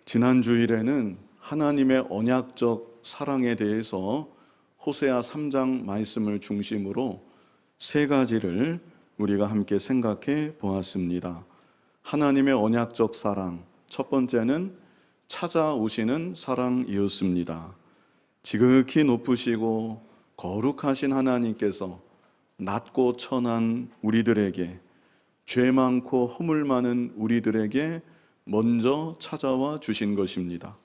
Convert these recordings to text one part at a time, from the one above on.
지난 주일에는 하나님의 언약적 사랑에 대해서 호세아 3장 말씀을 중심으로 세 가지를 우리가 함께 생각해 보았습니다. 하나님의 언약적 사랑, 첫 번째는 찾아오시는 사랑이었습니다. 지극히 높으시고 거룩하신 하나님께서 낮고 천한 우리들에게, 죄 많고 허물 많은 우리들에게 먼저 찾아와 주신 것입니다.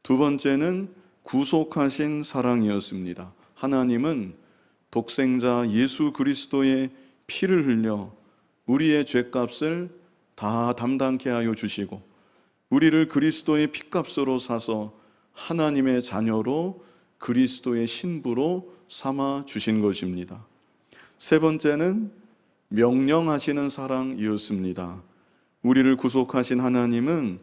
두 번째는 구속하신 사랑이었습니다. 하나님은 독생자 예수 그리스도의 피를 흘려 우리의 죄값을 다 담당케 하여 주시고 우리를 그리스도의 피값으로 사서 하나님의 자녀로 그리스도의 신부로 삼아 주신 것입니다. 세 번째는 명령하시는 사랑이었습니다. 우리를 구속하신 하나님은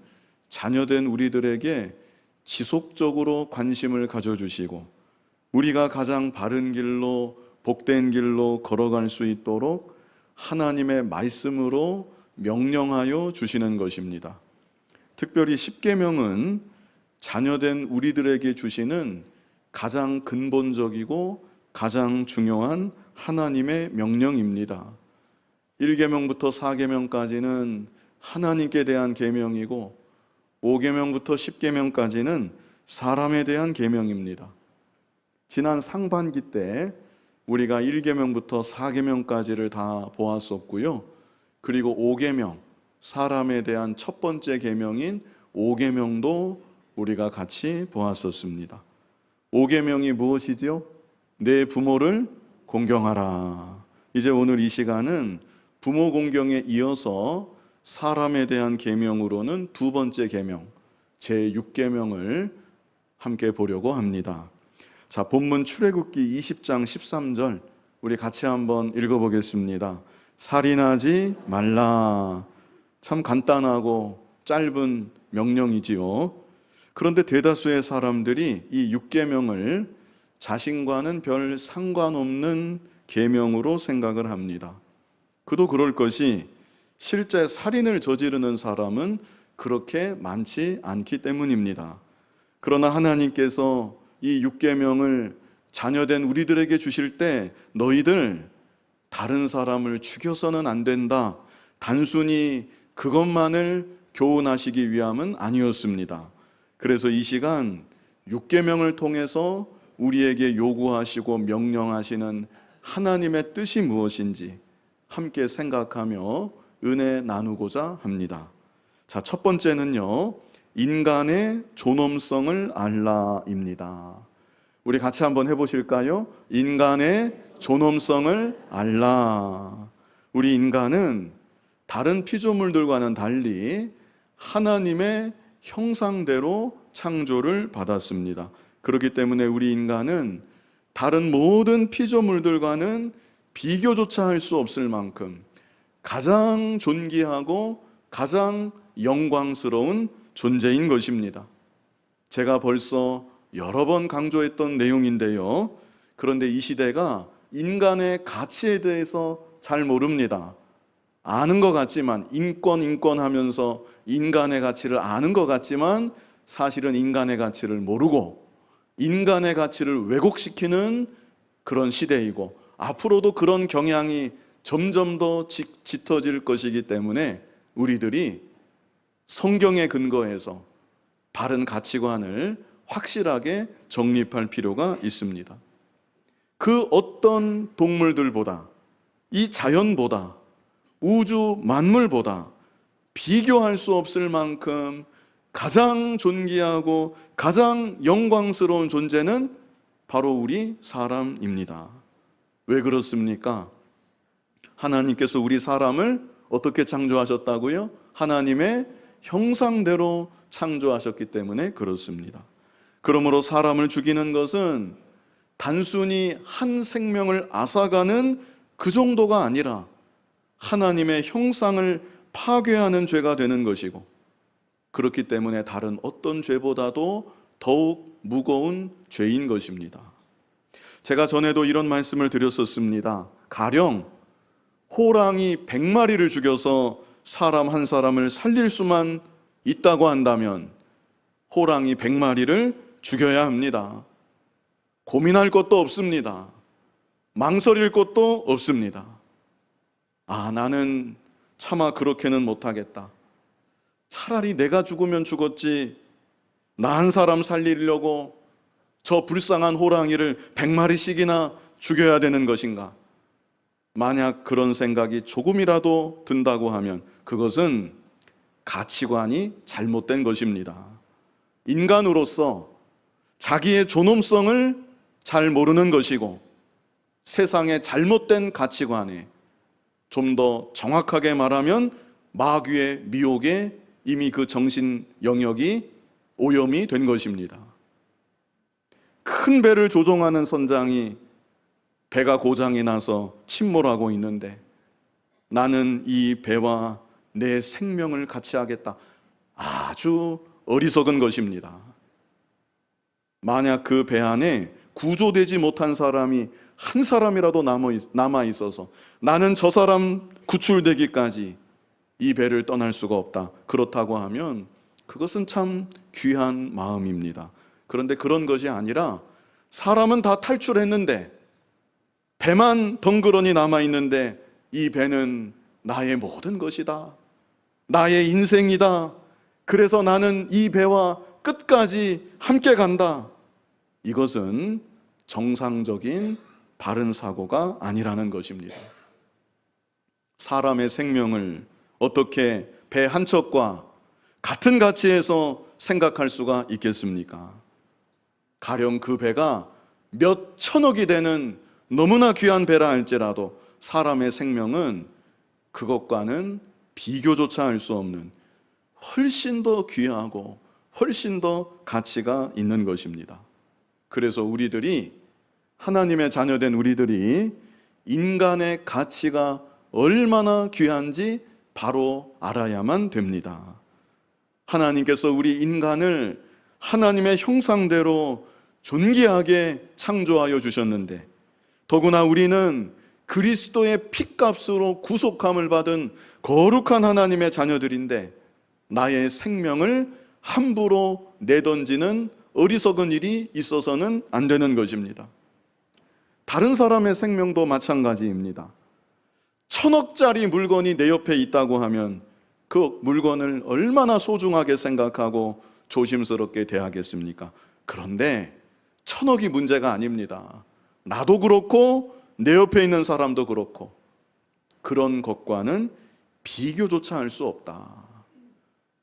자녀된 우리들에게 지속적으로 관심을 가져주시고 우리가 가장 바른 길로, 복된 길로 걸어갈 수 있도록 하나님의 말씀으로 명령하여 주시는 것입니다. 특별히 십계명은 자녀된 우리들에게 주시는 가장 근본적이고 가장 중요한 하나님의 명령입니다. 1계명부터 4계명까지는 하나님께 대한 계명이고 5계명부터 10계명까지는 사람에 대한 계명입니다. 지난 상반기 때 우리가 1계명부터 4계명까지를 다 보았었고요. 그리고 5계명, 사람에 대한 첫 번째 계명인 5계명도 우리가 같이 보았었습니다. 5계명이 무엇이죠? 내 부모를 공경하라. 이제 오늘 이 시간은 부모 공경에 이어서 사람에 대한 계명으로는 두 번째 계명, 제6계명을 함께 보려고 합니다. 자, 본문 출애굽기 20장 13절 우리 같이 한번 읽어보겠습니다. 살인하지 말라. 참 간단하고 짧은 명령이지요. 그런데 대다수의 사람들이 이 6계명을 자신과는 별 상관없는 계명으로 생각을 합니다. 그도 그럴 것이 실제 살인을 저지르는 사람은 그렇게 많지 않기 때문입니다. 그러나 하나님께서 이 6계명을 자녀된 우리들에게 주실 때 너희들 다른 사람을 죽여서는 안 된다, 단순히 그것만을 교훈하시기 위함은 아니었습니다. 그래서 이 시간 6계명을 통해서 우리에게 요구하시고 명령하시는 하나님의 뜻이 무엇인지 함께 생각하며 은혜 나누고자 합니다. 자, 첫 번째는요, 인간의 존엄성을 알라입니다. 우리 같이 한번 해보실까요? 인간의 존엄성을 알라. 우리 인간은 다른 피조물들과는 달리 하나님의 형상대로 창조를 받았습니다. 그렇기 때문에 우리 인간은 다른 모든 피조물들과는 비교조차 할 수 없을 만큼 가장 존귀하고 가장 영광스러운 존재인 것입니다. 제가 벌써 여러 번 강조했던 내용인데요. 그런데 이 시대가 인간의 가치에 대해서 잘 모릅니다. 아는 것 같지만 인권 하면서 인간의 가치를 아는 것 같지만 사실은 인간의 가치를 모르고 인간의 가치를 왜곡시키는 그런 시대이고 앞으로도 그런 경향이 점점 더 짙어질 것이기 때문에 우리들이 성경에 근거해서 바른 가치관을 확실하게 정립할 필요가 있습니다. 그 어떤 동물들보다, 이 자연보다, 우주 만물보다 비교할 수 없을 만큼 가장 존귀하고 가장 영광스러운 존재는 바로 우리 사람입니다. 왜 그렇습니까? 하나님께서 우리 사람을 어떻게 창조하셨다고요? 하나님의 형상대로 창조하셨기 때문에 그렇습니다. 그러므로 사람을 죽이는 것은 단순히 한 생명을 앗아가는 그 정도가 아니라 하나님의 형상을 파괴하는 죄가 되는 것이고, 그렇기 때문에 다른 어떤 죄보다도 더욱 무거운 죄인 것입니다. 제가 전에도 이런 말씀을 드렸었습니다. 가령 호랑이 100마리를 죽여서 사람 한 사람을 살릴 수만 있다고 한다면 호랑이 100마리를 죽여야 합니다. 고민할 것도 없습니다. 망설일 것도 없습니다. 나는 차마 그렇게는 못하겠다. 차라리 내가 죽으면 죽었지, 나 한 사람 살리려고 저 불쌍한 호랑이를 100마리씩이나 죽여야 되는 것인가? 만약 그런 생각이 조금이라도 든다고 하면 그것은 가치관이 잘못된 것입니다. 인간으로서 자기의 존엄성을 잘 모르는 것이고, 세상의 잘못된 가치관에, 좀 더 정확하게 말하면 마귀의 미혹에 이미 그 정신 영역이 오염이 된 것입니다. 큰 배를 조종하는 선장이 배가 고장이 나서 침몰하고 있는데, 나는 이 배와 내 생명을 같이 하겠다. 아주 어리석은 것입니다. 만약 그 배 안에 구조되지 못한 사람이 한 사람이라도 남아 있어서 나는 저 사람 구출되기까지 이 배를 떠날 수가 없다, 그렇다고 하면 그것은 참 귀한 마음입니다. 그런데 그런 것이 아니라 사람은 다 탈출했는데 배만 덩그러니 남아 있는데 이 배는 나의 모든 것이다, 나의 인생이다, 그래서 나는 이 배와 끝까지 함께 간다. 이것은 정상적인 바른 사고가 아니라는 것입니다. 사람의 생명을 어떻게 배 한 척과 같은 가치에서 생각할 수가 있겠습니까? 가령 그 배가 몇 천억이 되는 너무나 귀한 배라 할지라도 사람의 생명은 그것과는 비교조차 할 수 없는 훨씬 더 귀하고 훨씬 더 가치가 있는 것입니다. 그래서 우리들이, 하나님의 자녀된 우리들이 인간의 가치가 얼마나 귀한지 바로 알아야만 됩니다. 하나님께서 우리 인간을 하나님의 형상대로 존귀하게 창조하여 주셨는데, 더구나 우리는 그리스도의 피값으로 구속함을 받은 거룩한 하나님의 자녀들인데, 나의 생명을 함부로 내던지는 어리석은 일이 있어서는 안 되는 것입니다. 다른 사람의 생명도 마찬가지입니다. 1000억짜리 물건이 내 옆에 있다고 하면 그 물건을 얼마나 소중하게 생각하고 조심스럽게 대하겠습니까? 그런데 1000억이 문제가 아닙니다. 나도 그렇고 내 옆에 있는 사람도 그렇고 그런 것과는 비교조차 할 수 없다.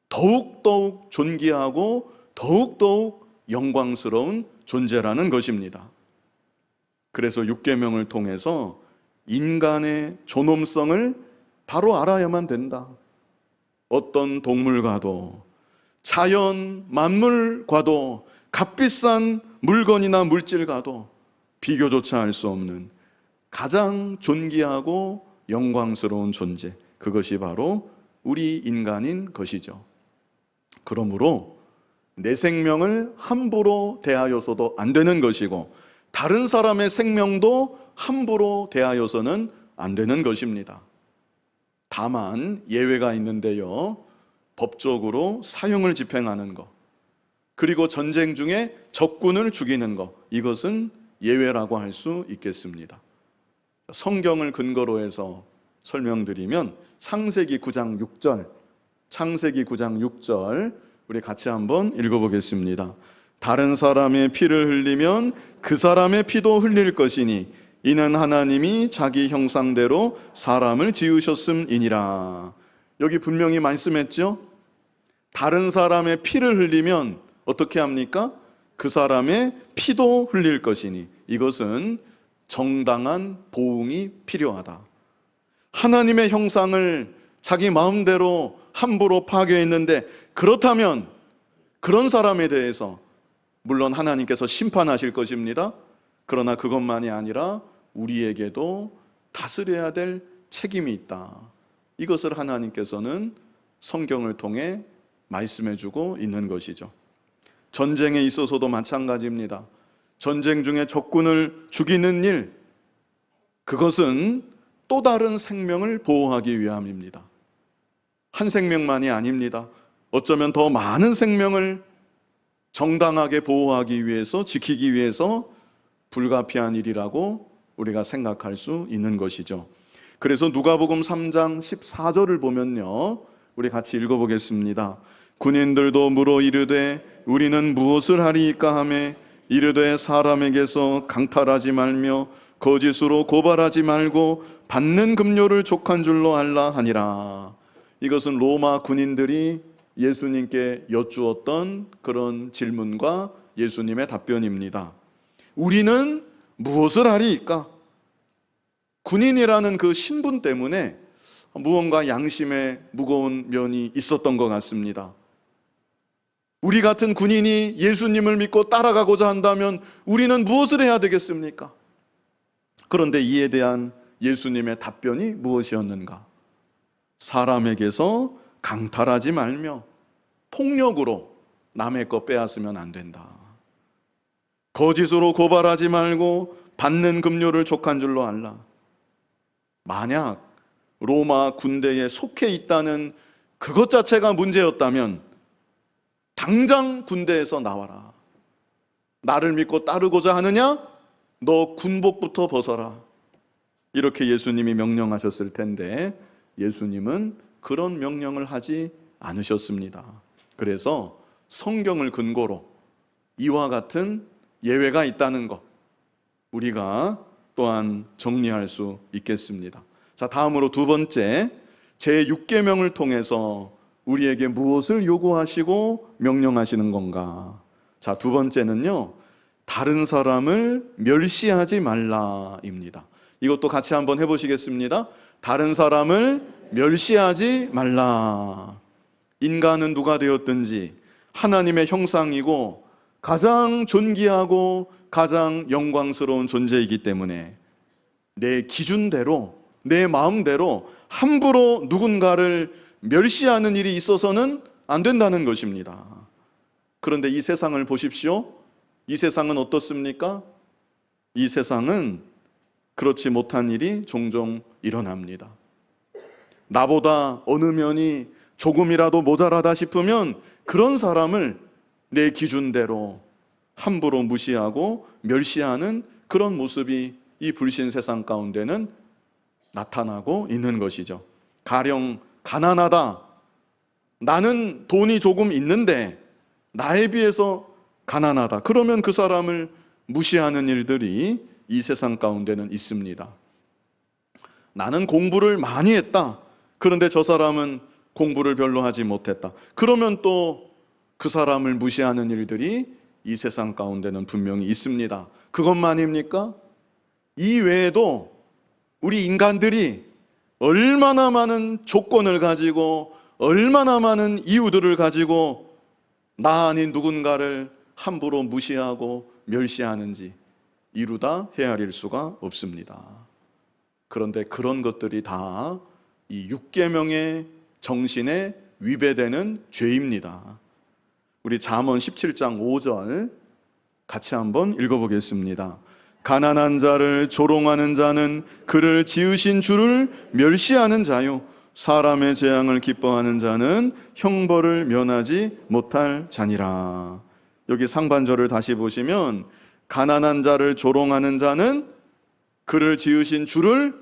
더욱더욱 존귀하고 더욱더욱 영광스러운 존재라는 것입니다. 그래서 6계명을 통해서 인간의 존엄성을 바로 알아야만 된다. 어떤 동물과도 자연 만물과도 값비싼 물건이나 물질과도 비교조차 할 수 없는 가장 존귀하고 영광스러운 존재, 그것이 바로 우리 인간인 것이죠. 그러므로 내 생명을 함부로 대하여서도 안 되는 것이고, 다른 사람의 생명도 함부로 대하여서는 안 되는 것입니다. 다만 예외가 있는데요, 법적으로 사형을 집행하는 것, 그리고 전쟁 중에 적군을 죽이는 것, 이것은 예외라고 할 수 있겠습니다. 성경을 근거로 해서 설명드리면 창세기 9장 6절, 창세기 9장 6절 우리 같이 한번 읽어보겠습니다. 다른 사람의 피를 흘리면 그 사람의 피도 흘릴 것이니 이는 하나님이 자기 형상대로 사람을 지으셨음이니라. 여기 분명히 말씀했죠. 다른 사람의 피를 흘리면 어떻게 합니까? 그 사람의 피도 흘릴 것이니, 이것은 정당한 보응이 필요하다. 하나님의 형상을 자기 마음대로 함부로 파괴했는데, 그렇다면 그런 사람에 대해서 물론 하나님께서 심판하실 것입니다. 그러나 그것만이 아니라 우리에게도 다스려야 될 책임이 있다. 이것을 하나님께서는 성경을 통해 말씀해주고 있는 것이죠. 전쟁에 있어서도 마찬가지입니다. 전쟁 중에 적군을 죽이는 일, 그것은 또 다른 생명을 보호하기 위함입니다. 한 생명만이 아닙니다. 어쩌면 더 많은 생명을 정당하게 보호하기 위해서, 지키기 위해서 불가피한 일이라고 우리가 생각할 수 있는 것이죠. 그래서 누가복음 3장 14절을 보면요, 우리 같이 읽어보겠습니다. 군인들도 물어 이르되 우리는 무엇을 하리이까 하매 이르되 사람에게서 강탈하지 말며 거짓으로 고발하지 말고 받는 급료를 족한 줄로 알라 하니라. 이것은 로마 군인들이 예수님께 여쭈었던 그런 질문과 예수님의 답변입니다. 우리는 무엇을 하리이까? 군인이라는 그 신분 때문에 무언가 양심에 무거운 면이 있었던 것 같습니다. 우리 같은 군인이 예수님을 믿고 따라가고자 한다면 우리는 무엇을 해야 되겠습니까? 그런데 이에 대한 예수님의 답변이 무엇이었는가? 사람에게서 강탈하지 말며 폭력으로 남의 것 빼앗으면 안 된다. 거짓으로 고발하지 말고 받는 급료를 족한 줄로 알라. 만약 로마 군대에 속해 있다는 그것 자체가 문제였다면 당장 군대에서 나와라. 나를 믿고 따르고자 하느냐? 너 군복부터 벗어라. 이렇게 예수님이 명령하셨을 텐데 예수님은 그런 명령을 하지 않으셨습니다. 그래서 성경을 근거로 이와 같은 예외가 있다는 것, 우리가 또한 정리할 수 있겠습니다. 자, 다음으로 두 번째, 제6계명을 통해서 우리에게 무엇을 요구하시고 명령하시는 건가? 자, 두 번째는요, 다른 사람을 멸시하지 말라입니다. 이것도 같이 한번 해보시겠습니다. 다른 사람을 멸시하지 말라. 인간은 누가 되었든지 하나님의 형상이고 가장 존귀하고 가장 영광스러운 존재이기 때문에 내 기준대로, 내 마음대로 함부로 누군가를 멸시하는 일이 있어서는 안 된다는 것입니다. 그런데 이 세상을 보십시오. 이 세상은 어떻습니까? 이 세상은 그렇지 못한 일이 종종 일어납니다. 나보다 어느 면이 조금이라도 모자라다 싶으면 그런 사람을 내 기준대로 함부로 무시하고 멸시하는 그런 모습이 이 불신 세상 가운데는 나타나고 있는 것이죠. 가령 가난하다. 나는 돈이 조금 있는데 나에 비해서 가난하다. 그러면 그 사람을 무시하는 일들이 이 세상 가운데는 있습니다. 나는 공부를 많이 했다. 그런데 저 사람은 공부를 별로 하지 못했다. 그러면 또 그 사람을 무시하는 일들이 이 세상 가운데는 분명히 있습니다. 그것만입니까? 이 외에도 우리 인간들이 얼마나 많은 조건을 가지고 얼마나 많은 이유들을 가지고 나 아닌 누군가를 함부로 무시하고 멸시하는지 이루다 헤아릴 수가 없습니다. 그런데 그런 것들이 다 이 6계명의 정신에 위배되는 죄입니다. 우리 잠언 17장 5절 같이 한번 읽어보겠습니다. 가난한 자를 조롱하는 자는 그를 지으신 주를 멸시하는 자요 사람의 재앙을 기뻐하는 자는 형벌을 면하지 못할 자니라. 여기 상반절을 다시 보시면 가난한 자를 조롱하는 자는 그를 지으신 주를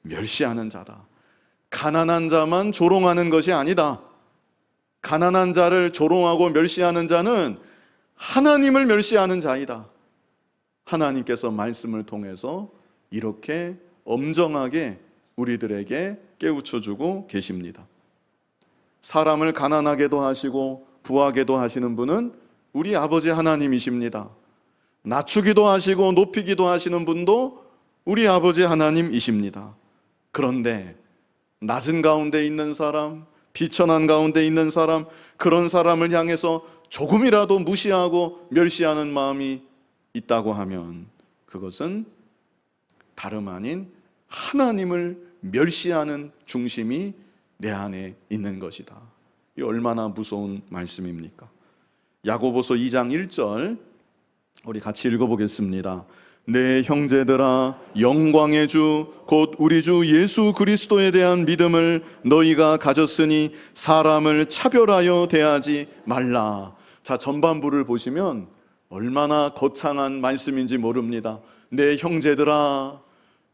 멸시하는 자다. 가난한 자만 조롱하는 것이 아니다. 가난한 자를 조롱하고 멸시하는 자는 하나님을 멸시하는 자이다. 하나님께서 말씀을 통해서 이렇게 엄정하게 우리들에게 깨우쳐주고 계십니다. 사람을 가난하게도 하시고 부하게도 하시는 분은 우리 아버지 하나님이십니다. 낮추기도 하시고 높이기도 하시는 분도 우리 아버지 하나님이십니다. 그런데 낮은 가운데 있는 사람, 비천한 가운데 있는 사람, 그런 사람을 향해서 조금이라도 무시하고 멸시하는 마음이 있다고 하면 그것은 다름 아닌 하나님을 멸시하는 중심이 내 안에 있는 것이다. 이 얼마나 무서운 말씀입니까? 야고보서 2장 1절 우리 같이 읽어보겠습니다. 내 형제들아 영광의 주 곧 우리 주 예수 그리스도에 대한 믿음을 너희가 가졌으니 사람을 차별하여 대하지 말라. 자, 전반부를 보시면 얼마나 거창한 말씀인지 모릅니다. 내 형제들아,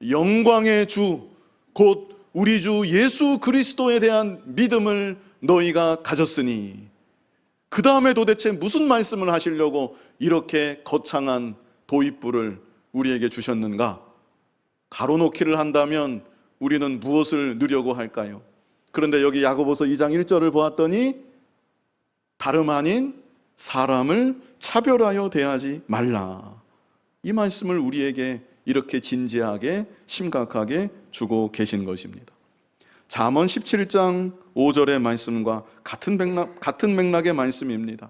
영광의 주, 곧 우리 주 예수 그리스도에 대한 믿음을 너희가 가졌으니, 그 다음에 도대체 무슨 말씀을 하시려고 이렇게 거창한 도입부를 우리에게 주셨는가? 가로놓기를 한다면 우리는 무엇을 누려고 할까요? 그런데 여기 야고보서 2장 1절을 보았더니 다름 아닌 사람을 차별하여 대하지 말라. 이 말씀을 우리에게 이렇게 진지하게 심각하게 주고 계신 것입니다. 잠언 17장 5절의 말씀과 같은 맥락의 말씀입니다.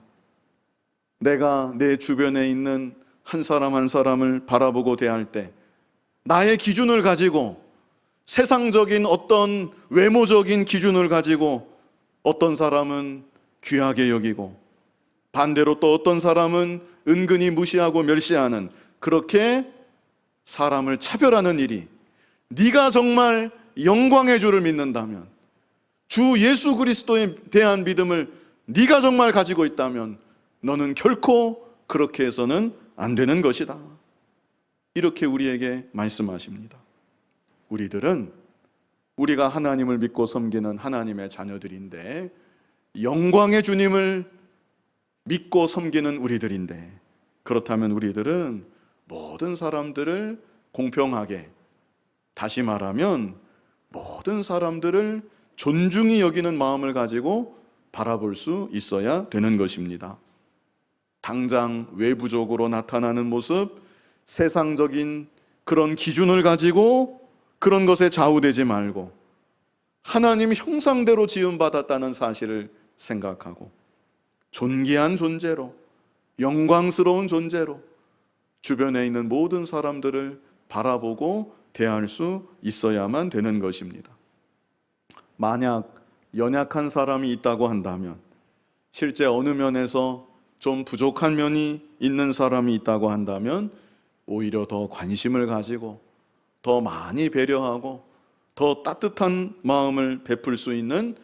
내가 내 주변에 있는 한 사람 한 사람을 바라보고 대할 때 나의 기준을 가지고, 세상적인 어떤 외모적인 기준을 가지고 어떤 사람은 귀하게 여기고, 반대로 또 어떤 사람은 은근히 무시하고 멸시하는, 그렇게 사람을 차별하는 일이, 네가 정말 영광의 주를 믿는다면, 주 예수 그리스도에 대한 믿음을 네가 정말 가지고 있다면 너는 결코 그렇게 해서는 안 되는 것이다. 이렇게 우리에게 말씀하십니다. 우리가 하나님을 믿고 섬기는 하나님의 자녀들인데, 영광의 주님을 믿고 섬기는 우리들인데, 그렇다면 우리들은 모든 사람들을 공평하게, 다시 말하면 모든 사람들을 존중히 여기는 마음을 가지고 바라볼 수 있어야 되는 것입니다. 당장 외부적으로 나타나는 모습, 세상적인 그런 기준을 가지고 그런 것에 좌우되지 말고 하나님 형상대로 지음받았다는 사실을 생각하고 존귀한 존재로, 영광스러운 존재로 주변에 있는 모든 사람들을 바라보고 대할 수 있어야만 되는 것입니다. 만약 연약한 사람이 있다고 한다면, 실제 어느 면에서 좀 부족한 면이 있는 사람이 있다고 한다면 오히려 더 관심을 가지고 더 많이 배려하고 더 따뜻한 마음을 베풀 수 있는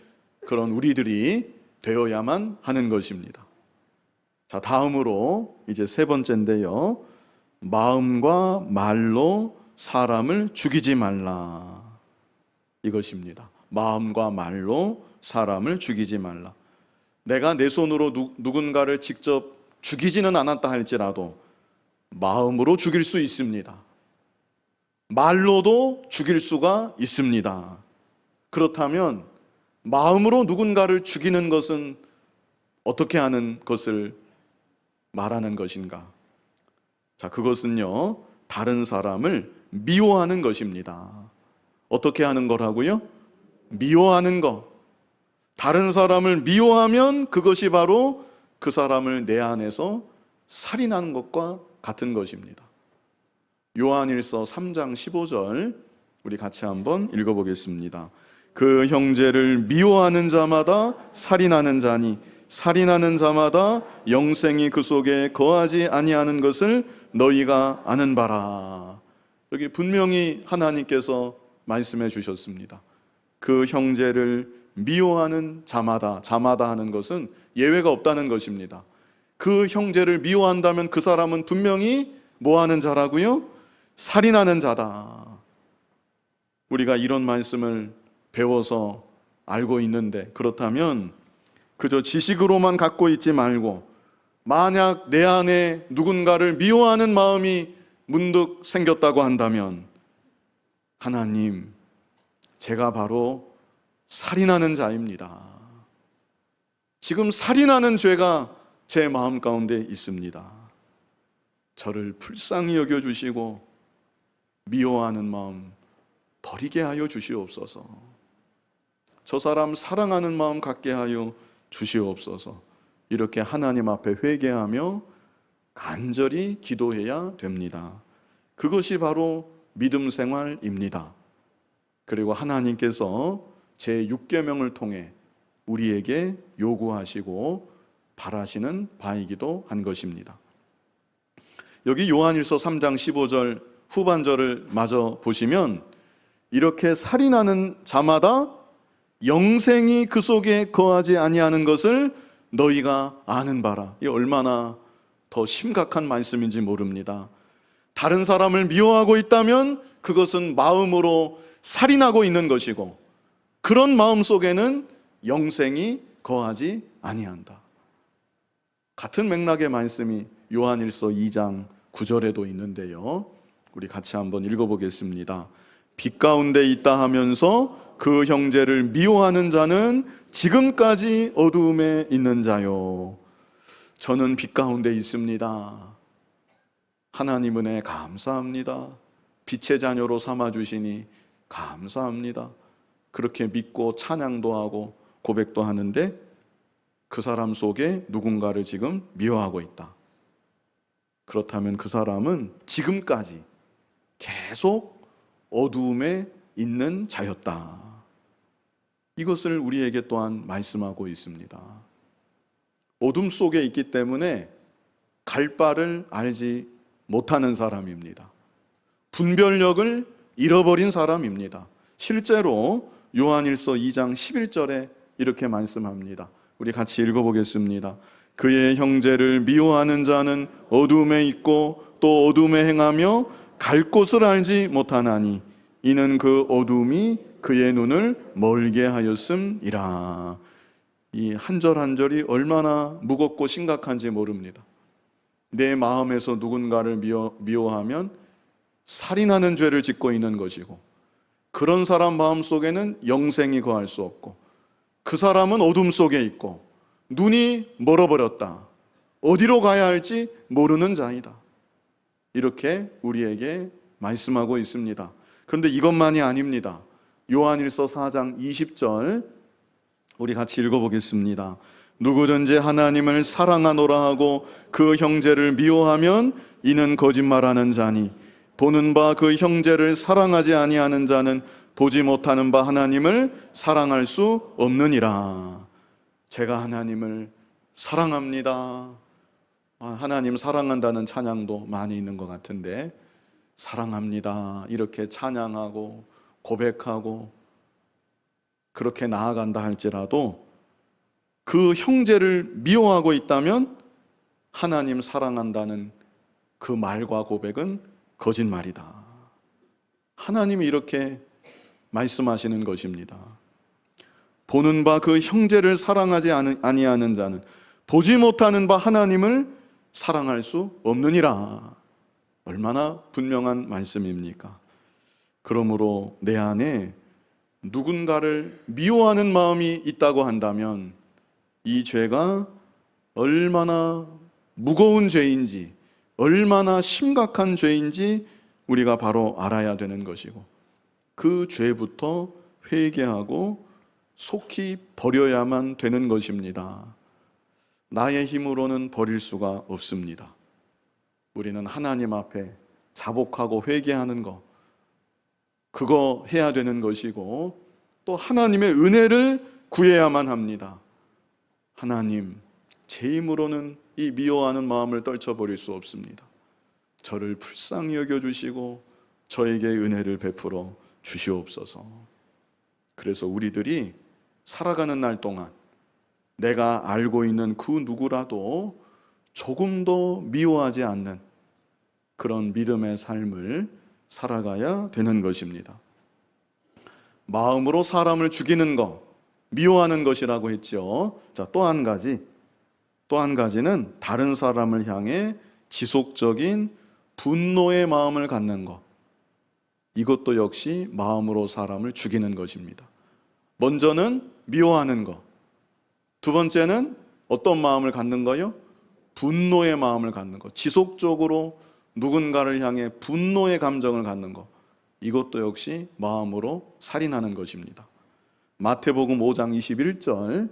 그런 우리들이 되어야만 하는 것입니다. 자, 다음으로 이제 세 번째인데요, 마음과 말로 사람을 죽이지 말라, 이것입니다. 마음과 말로 사람을 죽이지 말라. 내가 내 손으로 누군가를 직접 죽이지는 않았다 할지라도 마음으로 죽일 수 있습니다. 말로도 죽일 수가 있습니다. 그렇다면 마음으로 누군가를 죽이는 것은 어떻게 하는 것을 말하는 것인가? 자, 그것은요, 다른 사람을 미워하는 것입니다. 어떻게 하는 거라고요? 미워하는 것. 다른 사람을 미워하면 그것이 바로 그 사람을 내 안에서 살인하는 것과 같은 것입니다. 요한일서 3장 15절 우리 같이 한번 읽어보겠습니다. 그 형제를 미워하는 자마다 살인하는 자니 살인하는 자마다 영생이 그 속에 거하지 아니하는 것을 너희가 아는 바라. 여기 분명히 하나님께서 말씀해 주셨습니다. 그 형제를 미워하는 자마다 하는 것은 예외가 없다는 것입니다. 그 형제를 미워한다면 그 사람은 분명히 뭐 하는 자라고요? 살인하는 자다. 우리가 이런 말씀을 배워서 알고 있는데, 그렇다면 그저 지식으로만 갖고 있지 말고 만약 내 안에 누군가를 미워하는 마음이 문득 생겼다고 한다면, 하나님, 제가 바로 살인하는 자입니다. 지금 살인하는 죄가 제 마음 가운데 있습니다. 저를 불쌍히 여겨주시고 미워하는 마음 버리게 하여 주시옵소서. 저 사람 사랑하는 마음 갖게 하여 주시옵소서. 이렇게 하나님 앞에 회개하며 간절히 기도해야 됩니다. 그것이 바로 믿음 생활입니다. 그리고 하나님께서 제6계명을 통해 우리에게 요구하시고 바라시는 바이기도 한 것입니다. 여기 요한일서 3장 15절 후반절을 마저 보시면 이렇게 살인하는 자마다 영생이 그 속에 거하지 아니하는 것을 너희가 아는 바라. 이 얼마나 더 심각한 말씀인지 모릅니다. 다른 사람을 미워하고 있다면 그것은 마음으로 살인하고 있는 것이고, 그런 마음 속에는 영생이 거하지 아니한다. 같은 맥락의 말씀이 요한일서 2장 9절에도 있는데요, 우리 같이 한번 읽어보겠습니다. 빛 가운데 있다 하면서 그 형제를 미워하는 자는 지금까지 어두움에 있는 자요. 저는 빛 가운데 있습니다. 하나님 은혜 감사합니다. 빛의 자녀로 삼아주시니 감사합니다. 그렇게 믿고 찬양도 하고 고백도 하는데 그 사람 속에 누군가를 지금 미워하고 있다. 그렇다면 그 사람은 지금까지 계속 어두움에 있는 자였다. 이것을 우리에게 또한 말씀하고 있습니다. 어둠 속에 있기 때문에 갈 바를 알지 못하는 사람입니다. 분별력을 잃어버린 사람입니다. 실제로 요한일서 2장 11절에 이렇게 말씀합니다. 우리 같이 읽어보겠습니다. 그의 형제를 미워하는 자는 어둠에 있고 또 어둠에 행하며 갈 곳을 알지 못하나니 이는 그 어둠이 그의 눈을 멀게 하였음이라. 이 한 절 한 절이 얼마나 무겁고 심각한지 모릅니다. 내 마음에서 누군가를 미워하면 살인하는 죄를 짓고 있는 것이고, 그런 사람 마음속에는 영생이 거할 수 없고, 그 사람은 어둠 속에 있고 눈이 멀어버렸다. 어디로 가야 할지 모르는 자이다. 이렇게 우리에게 말씀하고 있습니다. 그런데 이것만이 아닙니다. 요한일서 4장 20절 우리 같이 읽어보겠습니다. 누구든지 하나님을 사랑하노라 하고 그 형제를 미워하면 이는 거짓말하는 자니 보는 바 그 형제를 사랑하지 아니하는 자는 보지 못하는 바 하나님을 사랑할 수 없느니라. 제가 하나님을 사랑합니다. 하나님 사랑한다는 찬양도 많이 있는 것 같은데, 사랑합니다 이렇게 찬양하고 고백하고 그렇게 나아간다 할지라도 그 형제를 미워하고 있다면 하나님 사랑한다는 그 말과 고백은 거짓말이다. 하나님이 이렇게 말씀하시는 것입니다. 보는 바 그 형제를 사랑하지 아니하는 자는 보지 못하는 바 하나님을 사랑할 수 없느니라. 얼마나 분명한 말씀입니까? 그러므로 내 안에 누군가를 미워하는 마음이 있다고 한다면 이 죄가 얼마나 무거운 죄인지, 얼마나 심각한 죄인지 우리가 바로 알아야 되는 것이고, 그 죄부터 회개하고 속히 버려야만 되는 것입니다. 나의 힘으로는 버릴 수가 없습니다. 우리는 하나님 앞에 자복하고 회개하는 것, 그거 해야 되는 것이고, 또 하나님의 은혜를 구해야만 합니다. 하나님, 제 힘으로는 이 미워하는 마음을 떨쳐버릴 수 없습니다. 저를 불쌍히 여겨주시고 저에게 은혜를 베풀어 주시옵소서. 그래서 우리들이 살아가는 날 동안 내가 알고 있는 그 누구라도 조금도 미워하지 않는 그런 믿음의 삶을 살아가야 되는 것입니다. 마음으로 사람을 죽이는 것, 미워하는 것이라고 했죠. 자, 또 한 가지는 다른 사람을 향해 지속적인 분노의 마음을 갖는 것. 이것도 역시 마음으로 사람을 죽이는 것입니다. 먼저는 미워하는 것. 두 번째는 어떤 마음을 갖는 거요? 분노의 마음을 갖는 것. 지속적으로 누군가를 향해 분노의 감정을 갖는 것. 이것도 역시 마음으로 살인하는 것입니다. 마태복음 5장 21절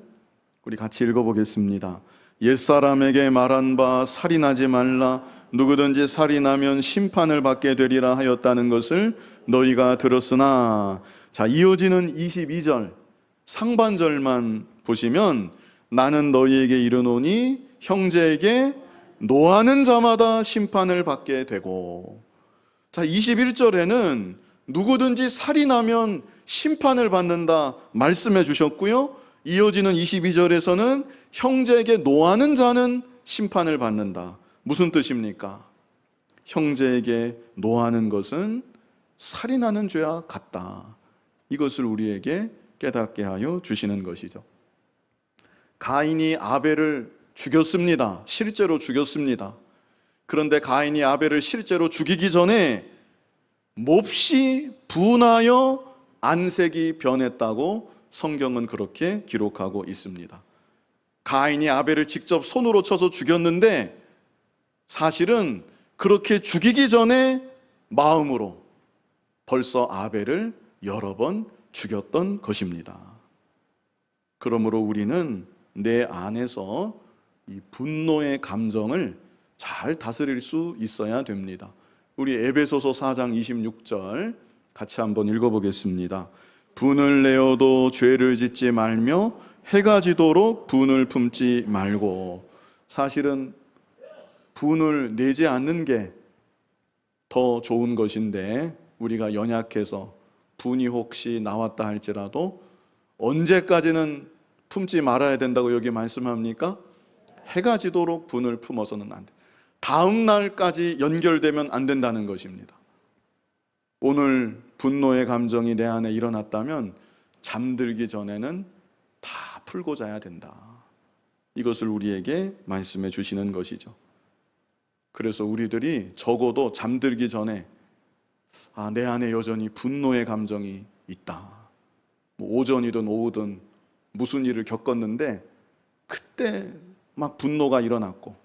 우리 같이 읽어보겠습니다. 옛사람에게 말한 바 살인하지 말라. 누구든지 살인하면 심판을 받게 되리라 하였다는 것을 너희가 들었으나. 자, 이어지는 22절 상반절만 보시면 나는 너희에게 이르노니 형제에게 노하는 자마다 심판을 받게 되고. 자, 21절에는 누구든지 살인하면 심판을 받는다 말씀해 주셨고요, 이어지는 22절에서는 형제에게 노하는 자는 심판을 받는다. 무슨 뜻입니까? 형제에게 노하는 것은 살인하는 죄와 같다. 이것을 우리에게 깨닫게 하여 주시는 것이죠. 가인이 아벨을 죽였습니다. 실제로 죽였습니다. 그런데 가인이 아벨을 실제로 죽이기 전에 몹시 분하여 안색이 변했다고 성경은 그렇게 기록하고 있습니다. 가인이 아벨을 직접 손으로 쳐서 죽였는데 사실은 그렇게 죽이기 전에 마음으로 벌써 아벨을 여러 번 죽였던 것입니다. 그러므로 우리는 내 안에서 이 분노의 감정을 잘 다스릴 수 있어야 됩니다. 우리 에베소서 4장 26절 같이 한번 읽어보겠습니다. 분을 내어도 죄를 짓지 말며 해가 지도록 분을 품지 말고. 사실은 분을 내지 않는 게 더 좋은 것인데 우리가 연약해서 분이 혹시 나왔다 할지라도 언제까지는 품지 말아야 된다고 여기 말씀합니까? 해가 지도록 분을 품어서는 안 돼. 다음 날까지 연결되면 안 된다는 것입니다. 오늘 분노의 감정이 내 안에 일어났다면 잠들기 전에는 다 풀고 자야 된다. 이것을 우리에게 말씀해 주시는 것이죠. 그래서 우리들이 적어도 잠들기 전에 내 안에 여전히 분노의 감정이 있다. 오전이든 오후든 무슨 일을 겪었는데 그때 막 분노가 일어났고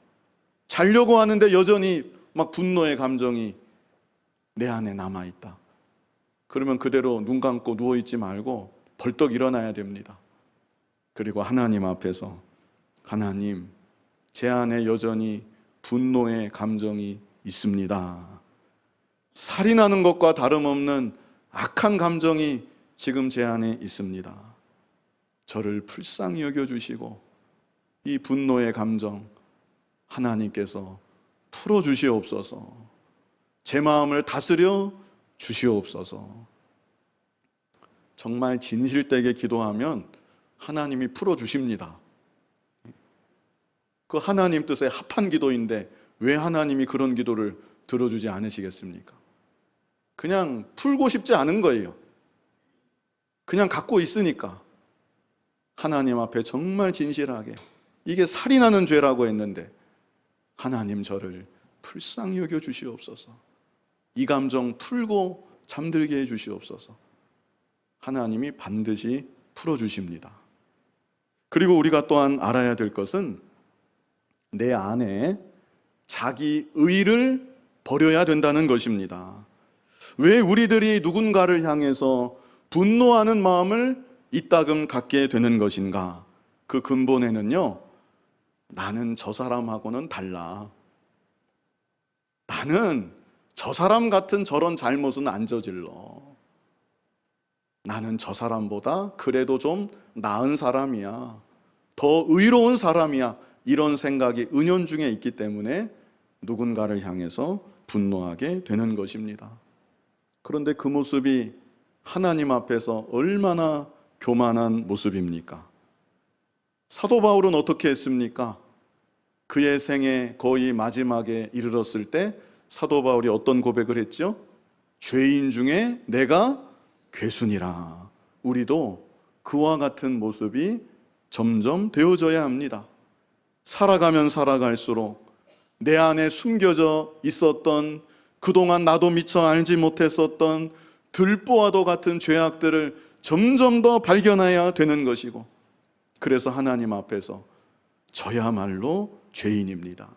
자려고 하는데 여전히 막 분노의 감정이 내 안에 남아있다. 그러면 그대로 눈 감고 누워있지 말고 벌떡 일어나야 됩니다. 그리고 하나님 앞에서 하나님, 제 안에 여전히 분노의 감정이 있습니다. 살인하는 것과 다름없는 악한 감정이 지금 제 안에 있습니다. 저를 불쌍히 여겨주시고 이 분노의 감정 하나님께서 풀어주시옵소서. 제 마음을 다스려 주시옵소서. 정말 진실되게 기도하면 하나님이 풀어주십니다. 그 하나님 뜻에 합한 기도인데 왜 하나님이 그런 기도를 들어주지 않으시겠습니까? 그냥 풀고 싶지 않은 거예요. 그냥 갖고 있으니까. 하나님 앞에 정말 진실하게 이게 살인하는 죄라고 했는데 하나님 저를 불쌍히 여겨 주시옵소서. 이 감정 풀고 잠들게 해 주시옵소서. 하나님이 반드시 풀어주십니다. 그리고 우리가 또한 알아야 될 것은 내 안에 자기 의를 버려야 된다는 것입니다. 왜 우리들이 누군가를 향해서 분노하는 마음을 이따금 갖게 되는 것인가? 그 근본에는요, 나는 저 사람하고는 달라. 나는 저 사람 같은 저런 잘못은 안 저질러. 나는 저 사람보다 그래도 좀 나은 사람이야. 더 의로운 사람이야. 이런 생각이 은연중에 있기 때문에 누군가를 향해서 분노하게 되는 것입니다. 그런데 그 모습이 하나님 앞에서 얼마나 교만한 모습입니까? 사도 바울은 어떻게 했습니까? 그의 생애 거의 마지막에 이르렀을 때 사도 바울이 어떤 고백을 했죠? 죄인 중에 내가 괴순이라. 우리도 그와 같은 모습이 점점 되어져야 합니다. 살아가면 살아갈수록 내 안에 숨겨져 있었던 그동안 나도 미처 알지 못했었던 들보와도 같은 죄악들을 점점 더 발견해야 되는 것이고, 그래서 하나님 앞에서 저야말로 죄인입니다.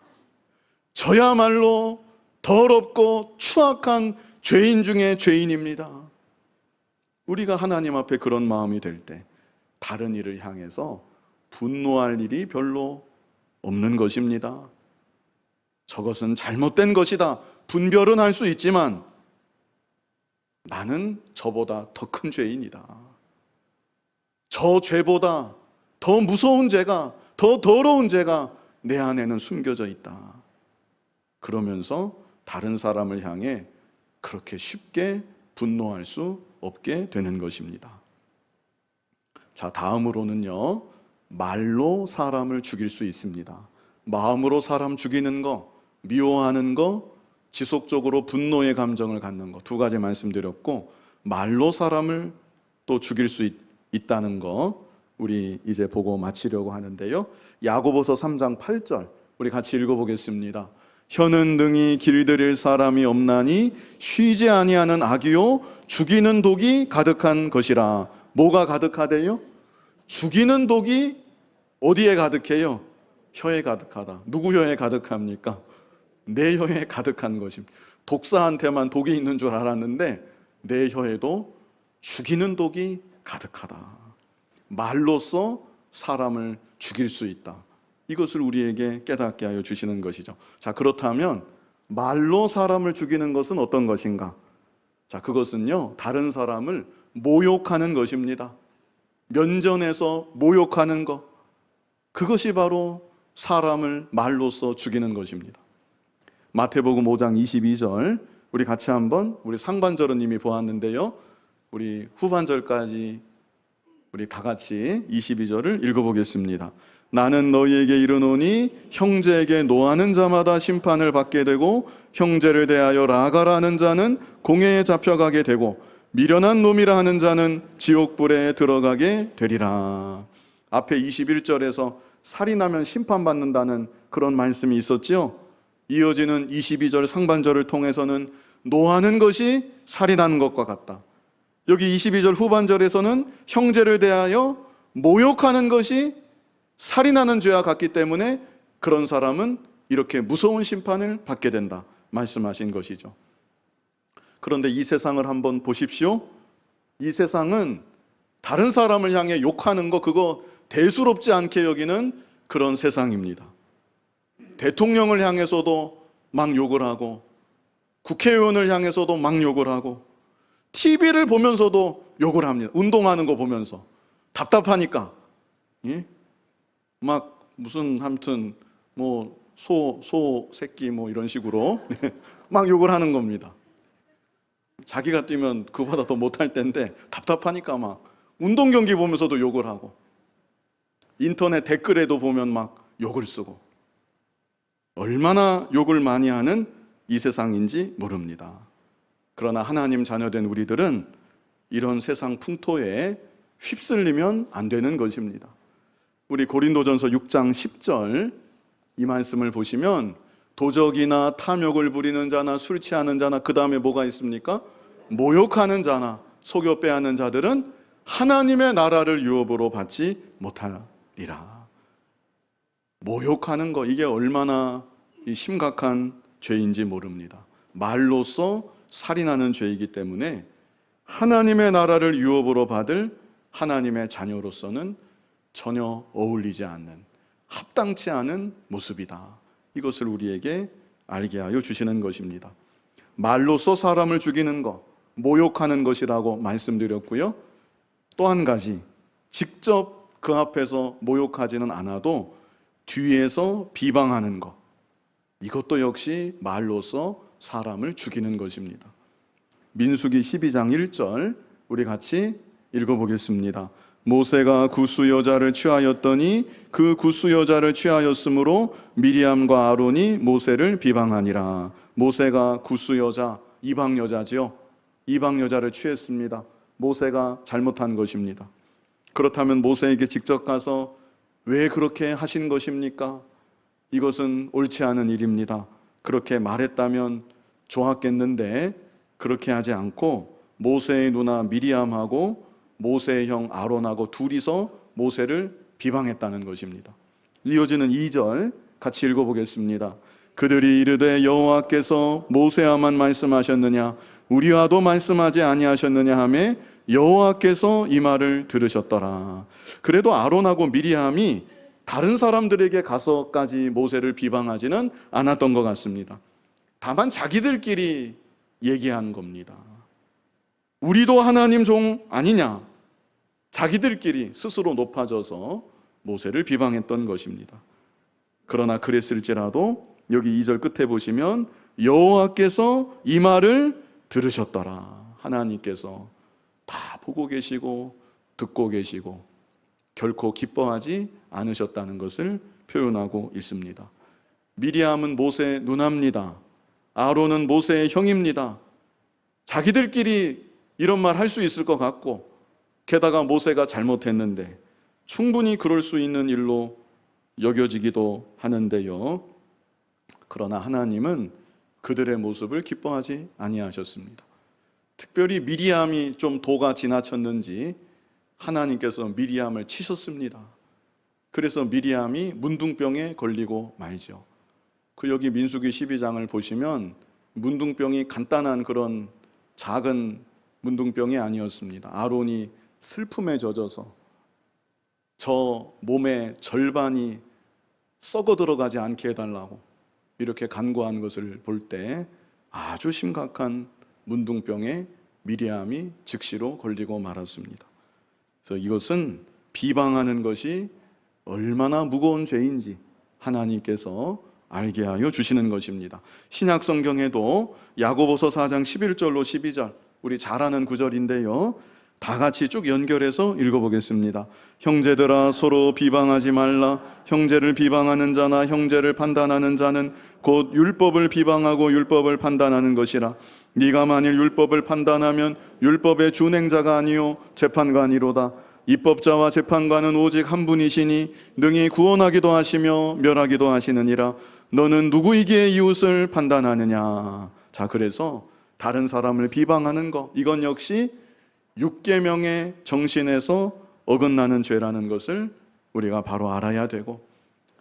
저야말로 더럽고 추악한 죄인 중에 죄인입니다. 우리가 하나님 앞에 그런 마음이 될 때 다른 이를 향해서 분노할 일이 별로 없는 것입니다. 저것은 잘못된 것이다. 분별은 할 수 있지만 나는 저보다 더 큰 죄인이다. 저 죄보다 더 무서운 죄가, 더 더러운 죄가 내 안에는 숨겨져 있다. 그러면서 다른 사람을 향해 그렇게 쉽게 분노할 수 없게 되는 것입니다. 자, 다음으로는요, 말로 사람을 죽일 수 있습니다. 마음으로 사람 죽이는 거, 미워하는 거, 지속적으로 분노의 감정을 갖는 거, 두 가지 말씀드렸고, 말로 사람을 또 죽일 수 있다는 거 우리 이제 보고 마치려고 하는데요. 야고보서 3장 8절 우리 같이 읽어보겠습니다. 혀는 능히 길들일 사람이 없나니 쉬지 아니하는 악이요 죽이는 독이 가득한 것이라. 뭐가 가득하대요? 죽이는 독이 어디에 가득해요? 혀에 가득하다. 누구 혀에 가득합니까? 내 혀에 가득한 것입니다. 독사한테만 독이 있는 줄 알았는데 내 혀에도 죽이는 독이 가득하다. 말로써 사람을 죽일 수 있다. 이것을 우리에게 깨닫게 하여 주시는 것이죠. 자, 그렇다면 말로 사람을 죽이는 것은 어떤 것인가? 자, 그것은요, 다른 사람을 모욕하는 것입니다. 면전에서 모욕하는 것, 그것이 바로 사람을 말로써 죽이는 것입니다. 마태복음 5장 22절 우리 같이 한번, 우리 상반절은 이미 보았는데요, 우리 후반절까지 우리 다 같이 22절을 읽어보겠습니다. 나는 너희에게 이르노니 형제에게 노하는 자마다 심판을 받게 되고 형제를 대하여 라가라는 자는 공회에 잡혀가게 되고 미련한 놈이라 하는 자는 지옥불에 들어가게 되리라. 앞에 21절에서 살인하면 심판받는다는 그런 말씀이 있었지요. 이어지는 22절 상반절을 통해서는 노하는 것이 살인하는 것과 같다. 여기 22절 후반절에서는 형제를 대하여 모욕하는 것이 살인하는 죄와 같기 때문에 그런 사람은 이렇게 무서운 심판을 받게 된다 말씀하신 것이죠. 그런데 이 세상을 한번 보십시오. 이 세상은 다른 사람을 향해 욕하는 거, 그거 대수롭지 않게 여기는 그런 세상입니다. 대통령을 향해서도 막 욕을 하고 국회의원을 향해서도 막 욕을 하고 TV를 보면서도 욕을 합니다. 운동하는 거 보면서 답답하니까, 예? 막 무슨 아무튼 뭐 소 새끼 뭐 이런 식으로 막 욕을 하는 겁니다. 자기가 뛰면 그보다 더 못할 텐데 답답하니까 막 운동 경기 보면서도 욕을 하고 인터넷 댓글에도 보면 막 욕을 쓰고, 얼마나 욕을 많이 하는 이 세상인지 모릅니다. 그러나 하나님 자녀된 우리들은 이런 세상 풍토에 휩쓸리면 안 되는 것입니다. 우리 고린도전서 6장 10절 이 말씀을 보시면 도적이나 탐욕을 부리는 자나 술 취하는 자나 그 다음에 뭐가 있습니까? 모욕하는 자나 속여 빼앗는 자들은 하나님의 나라를 유업으로 받지 못하리라. 모욕하는 거, 이게 얼마나 심각한 죄인지 모릅니다. 말로써 살인하는 죄이기 때문에 하나님의 나라를 유업으로 받을 하나님의 자녀로서는 전혀 어울리지 않는, 합당치 않은 모습이다. 이것을 우리에게 알게 하여 주시는 것입니다. 말로써 사람을 죽이는 것, 모욕하는 것이라고 말씀드렸고요. 또 한 가지, 직접 그 앞에서 모욕하지는 않아도 뒤에서 비방하는 것, 이것도 역시 말로써 사람을 죽이는 것입니다. 민수기 12장 1절 우리 같이 읽어보겠습니다. 모세가 구스 여자를 취하였더니 그 구스 여자를 취하였으므로 미리암과 아론이 모세를 비방하니라. 모세가 구스 여자, 이방 여자지요. 이방 여자를 취했습니다. 모세가 잘못한 것입니다. 그렇다면 모세에게 직접 가서 왜 그렇게 하신 것입니까? 이것은 옳지 않은 일입니다. 그렇게 말했다면 좋았겠는데 그렇게 하지 않고 모세의 누나 미리암하고 모세의 형 아론하고 둘이서 모세를 비방했다는 것입니다. 이어지는 2절 같이 읽어보겠습니다. 그들이 이르되 여호와께서 모세와만 말씀하셨느냐 우리와도 말씀하지 아니하셨느냐 하며 여호와께서 이 말을 들으셨더라. 그래도 아론하고 미리암이 다른 사람들에게 가서까지 모세를 비방하지는 않았던 것 같습니다. 다만 자기들끼리 얘기한 겁니다. 우리도 하나님 종 아니냐? 자기들끼리 스스로 높아져서 모세를 비방했던 것입니다. 그러나 그랬을지라도 여기 2절 끝에 보시면 여호와께서 이 말을 들으셨더라. 하나님께서 다 보고 계시고 듣고 계시고 결코 기뻐하지 않으셨다는 것을 표현하고 있습니다. 미리암은 모세의 누나입니다. 아론은 모세의 형입니다. 자기들끼리 이런 말 할 수 있을 것 같고, 게다가 모세가 잘못했는데 충분히 그럴 수 있는 일로 여겨지기도 하는데요. 그러나 하나님은 그들의 모습을 기뻐하지 아니하셨습니다. 특별히 미리암이 좀 도가 지나쳤는지 하나님께서 미리암을 치셨습니다. 그래서 미리암이 문둥병에 걸리고 말죠. 여기 민수기 12장을 보시면 문둥병이 간단한 그런 작은 문둥병이 아니었습니다. 아론이 슬픔에 젖어서 저 몸의 절반이 썩어 들어가지 않게 해달라고 이렇게 간구한 것을 볼 때 아주 심각한 문둥병에 미리암이 즉시로 걸리고 말았습니다. 그래서 이것은 비방하는 것이 얼마나 무거운 죄인지 하나님께서 알게 하여 주시는 것입니다. 신약 성경에도 야고보서 4장 11절로 12절, 우리 잘 아는 구절인데요. 다 같이 쭉 연결해서 읽어보겠습니다. 형제들아 서로 비방하지 말라. 형제를 비방하는 자나 형제를 판단하는 자는 곧 율법을 비방하고 율법을 판단하는 것이라. 네가 만일 율법을 판단하면 율법의 준행자가 아니요 재판관이로다. 입법자와 재판관은 오직 한 분이시니 능히 구원하기도 하시며 멸하기도 하시느니라. 너는 누구이기에 이웃을 판단하느냐. 자, 그래서 다른 사람을 비방하는 것, 이건 역시 육계명의 정신에서 어긋나는 죄라는 것을 우리가 바로 알아야 되고,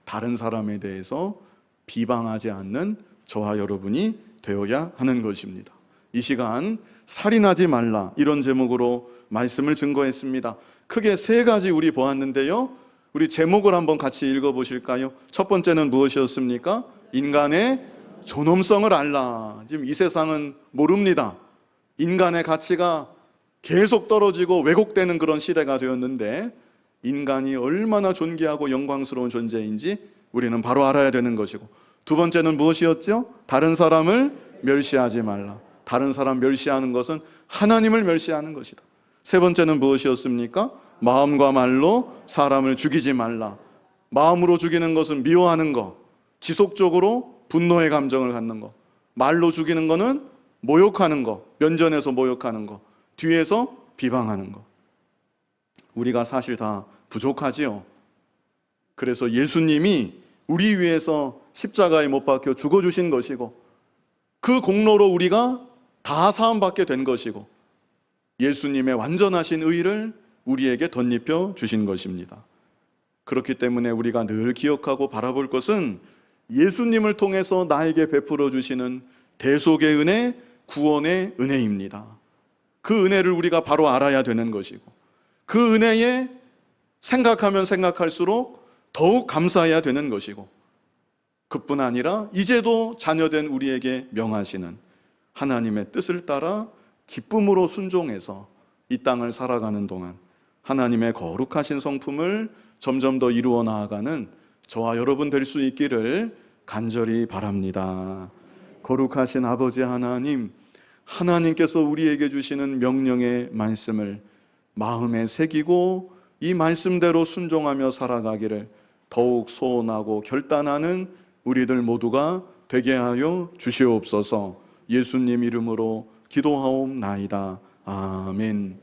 다른 사람에 대해서 비방하지 않는 저와 여러분이 되어야 하는 것입니다. 이 시간 살인하지 말라, 이런 제목으로 말씀을 증거했습니다. 크게 세 가지 우리 보았는데요. 우리 제목을 한번 같이 읽어보실까요? 첫 번째는 무엇이었습니까? 인간의 존엄성을 알라. 지금 이 세상은 모릅니다. 인간의 가치가 계속 떨어지고 왜곡되는 그런 시대가 되었는데, 인간이 얼마나 존귀하고 영광스러운 존재인지 우리는 바로 알아야 되는 것이고, 두 번째는 무엇이었죠? 다른 사람을 멸시하지 말라. 다른 사람 멸시하는 것은 하나님을 멸시하는 것이다. 세 번째는 무엇이었습니까? 마음과 말로 사람을 죽이지 말라. 마음으로 죽이는 것은 미워하는 것, 지속적으로 분노의 감정을 갖는 것. 말로 죽이는 것은 모욕하는 것, 면전에서 모욕하는 것, 뒤에서 비방하는 것. 우리가 사실 다 부족하지요. 그래서 예수님이 우리 위해서 십자가에 못 박혀 죽어주신 것이고, 그 공로로 우리가 다 사함받게 된 것이고, 예수님의 완전하신 의를 우리에게 덧입혀 주신 것입니다. 그렇기 때문에 우리가 늘 기억하고 바라볼 것은 예수님을 통해서 나에게 베풀어 주시는 대속의 은혜, 구원의 은혜입니다. 그 은혜를 우리가 바로 알아야 되는 것이고, 그 은혜에 생각하면 생각할수록 더욱 감사해야 되는 것이고, 그뿐 아니라 이제도 자녀된 우리에게 명하시는 하나님의 뜻을 따라 기쁨으로 순종해서 이 땅을 살아가는 동안 하나님의 거룩하신 성품을 점점 더 이루어 나아가는 저와 여러분 될 수 있기를 간절히 바랍니다. 거룩하신 아버지 하나님, 하나님께서 우리에게 주시는 명령의 말씀을 마음에 새기고 이 말씀대로 순종하며 살아가기를 더욱 소원하고 결단하는 우리들 모두가 되게 하여 주시옵소서. 예수님 이름으로 기도하옵나이다. 아멘.